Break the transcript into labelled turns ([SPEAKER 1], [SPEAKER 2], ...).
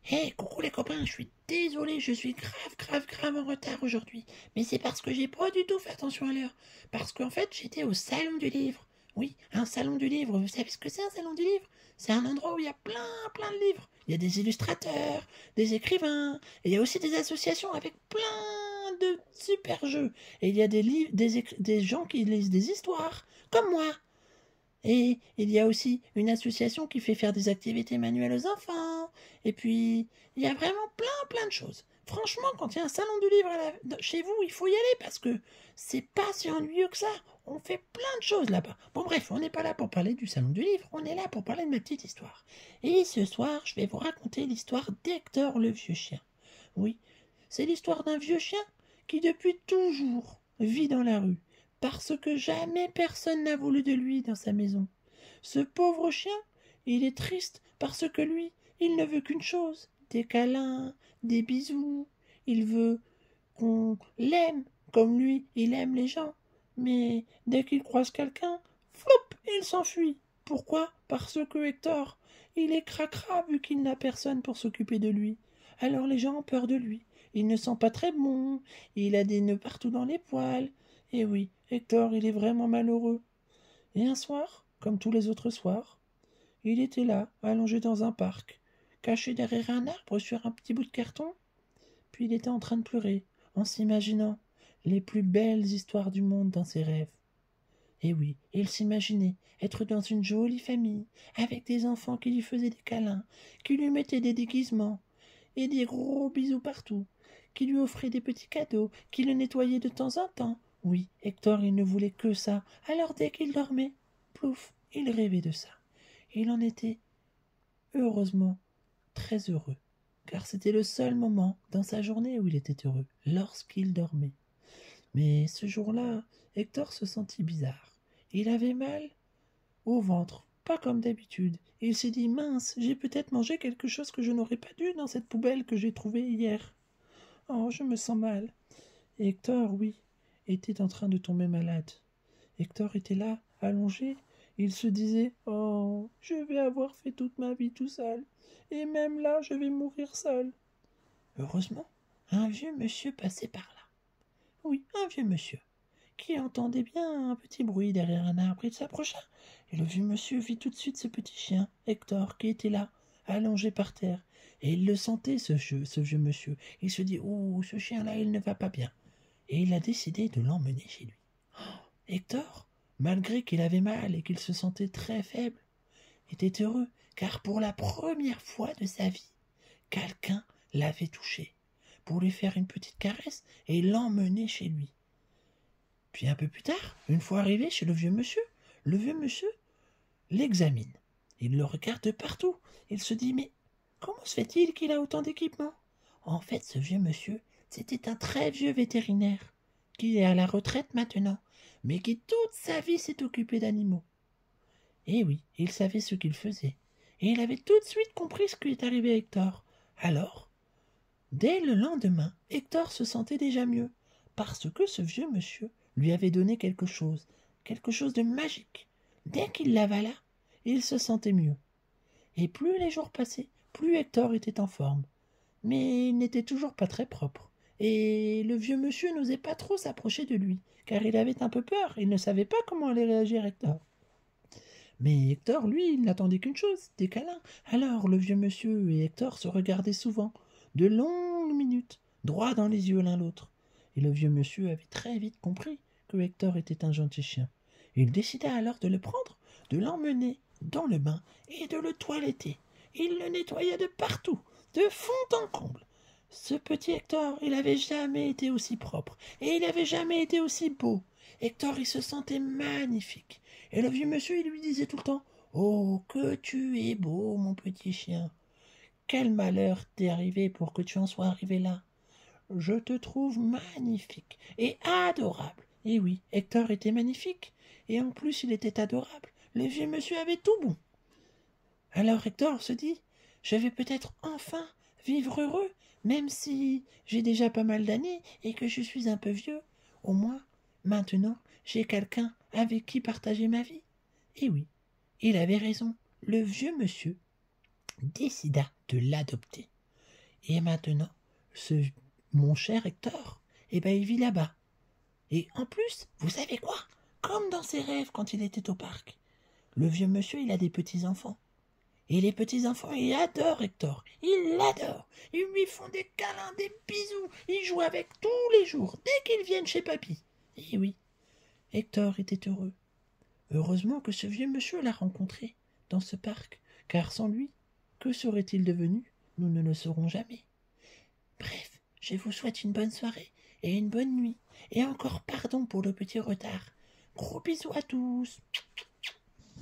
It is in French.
[SPEAKER 1] Hé, coucou les copains, je suis désolé, je suis grave en retard aujourd'hui. Mais c'est parce que j'ai pas du tout fait attention à l'heure. Parce qu'en fait, j'étais au salon du livre. Oui, un salon du livre. Vous savez ce que c'est un salon du livre? C'est un endroit où il y a plein de livres. Il y a des illustrateurs, des écrivains, et il y a aussi des associations avec plein de super jeux. Et il y a des livres, des gens qui lisent des histoires, comme moi. Et il y a aussi une association qui fait faire des activités manuelles aux enfants. Et puis, il y a vraiment plein de choses. Franchement, quand il y a un salon du livre chez vous, il faut y aller parce que c'est pas si ennuyeux que ça. On fait plein de choses là-bas. Bon bref, on n'est pas là pour parler du salon du livre, on est là pour parler de ma petite histoire. Et ce soir, je vais vous raconter l'histoire d'Hector le vieux chien. Oui, c'est l'histoire d'un vieux chien qui depuis toujours vit dans la rue parce que jamais personne n'a voulu de lui dans sa maison. Ce pauvre chien, il est triste parce que lui, il ne veut qu'une chose, des câlins, des bisous. Il veut qu'on l'aime comme lui, il aime les gens. Mais dès qu'il croise quelqu'un, flop, il s'enfuit. Pourquoi? Parce que Hector, il est cracra vu qu'il n'a personne pour s'occuper de lui. Alors les gens ont peur de lui. Il ne sent pas très bon, il a des nœuds partout dans les poils. Et oui, Hector, il est vraiment malheureux. Et un soir, comme tous les autres soirs, il était là, allongé dans un parc, caché derrière un arbre sur un petit bout de carton. Puis il était en train de pleurer, en s'imaginant les plus belles histoires du monde dans ses rêves. Et oui, il s'imaginait être dans une jolie famille, avec des enfants qui lui faisaient des câlins, qui lui mettaient des déguisements, et des gros bisous partout, qui lui offraient des petits cadeaux, qui le nettoyaient de temps en temps. Oui, Hector, il ne voulait que ça. Alors dès qu'il dormait, plouf, il rêvait de ça. Il en était, heureusement, très heureux, car c'était le seul moment dans sa journée où il était heureux, lorsqu'il dormait. Mais ce jour-là, Hector se sentit bizarre. Il avait mal au ventre, pas comme d'habitude. Il s'est dit mince, j'ai peut-être mangé quelque chose que je n'aurais pas dû dans cette poubelle que j'ai trouvée hier. Oh, je me sens mal. Et Hector, oui, était en train de tomber malade. Hector était là, allongé. Il se disait oh, je vais avoir fait toute ma vie tout seul. Et même là, je vais mourir seul. Heureusement, un vieux monsieur passait par là. Oui, un vieux monsieur, qui entendait bien un petit bruit derrière un arbre. Il s'approcha, et le vieux monsieur vit tout de suite ce petit chien, Hector, qui était là, allongé par terre. Et il le sentait, ce vieux monsieur. Il se dit oh, ce chien-là, il ne va pas bien. Et il a décidé de l'emmener chez lui. Hector, malgré qu'il avait mal et qu'il se sentait très faible, était heureux, car pour la première fois de sa vie, quelqu'un l'avait touché pour lui faire une petite caresse et l'emmener chez lui. Puis un peu plus tard, une fois arrivé chez le vieux monsieur l'examine. Il le regarde de partout. Il se dit mais comment se fait-il qu'il a autant d'équipements? En fait, ce vieux monsieur, c'était un très vieux vétérinaire qui est à la retraite maintenant, mais qui toute sa vie s'est occupé d'animaux. Et oui, il savait ce qu'il faisait. Et il avait tout de suite compris ce qui est arrivé à Hector. Alors, dès le lendemain, Hector se sentait déjà mieux, parce que ce vieux monsieur lui avait donné quelque chose de magique. Dès qu'il l'avala, il se sentait mieux. Et plus les jours passaient, plus Hector était en forme. Mais il n'était toujours pas très propre. Et le vieux monsieur n'osait pas trop s'approcher de lui, car il avait un peu peur, il ne savait pas comment allait réagir Hector. Mais Hector, lui, il n'attendait qu'une chose, des câlins. Alors le vieux monsieur et Hector se regardaient souvent, de longues minutes, droit dans les yeux l'un l'autre. Et le vieux monsieur avait très vite compris que Hector était un gentil chien. Il décida alors de le prendre, de l'emmener dans le bain et de le toiletter. Il le nettoya de partout, de fond en comble. Ce petit Hector, il n'avait jamais été aussi propre, et il n'avait jamais été aussi beau. Hector, il se sentait magnifique. Et le vieux monsieur, il lui disait tout le temps oh, que tu es beau, mon petit chien. Quel malheur t'est arrivé pour que tu en sois arrivé là. Je te trouve magnifique et adorable. Et oui, Hector était magnifique. Et en plus, il était adorable. Le vieux monsieur avait tout bon. Alors Hector se dit je vais peut-être enfin vivre heureux, même si j'ai déjà pas mal d'années et que je suis un peu vieux. Au moins, maintenant, j'ai quelqu'un avec qui partager ma vie. Et oui, il avait raison. Le vieux monsieur décida de l'adopter. Et maintenant, mon cher Hector, eh ben, il vit là-bas. Et en plus, vous savez quoi? Comme dans ses rêves quand il était au parc. Le vieux monsieur, il a des petits-enfants. Et les petits-enfants, ils adorent Hector. Ils l'adorent. Ils lui font des câlins, des bisous. Ils jouent avec tous les jours, dès qu'ils viennent chez papy. Et oui, Hector était heureux. Heureusement que ce vieux monsieur l'a rencontré dans ce parc, car sans lui, que serait-il devenu? Nous ne le saurons jamais. Bref, je vous souhaite une bonne soirée et une bonne nuit. Et encore pardon pour le petit retard. Gros bisous à tous.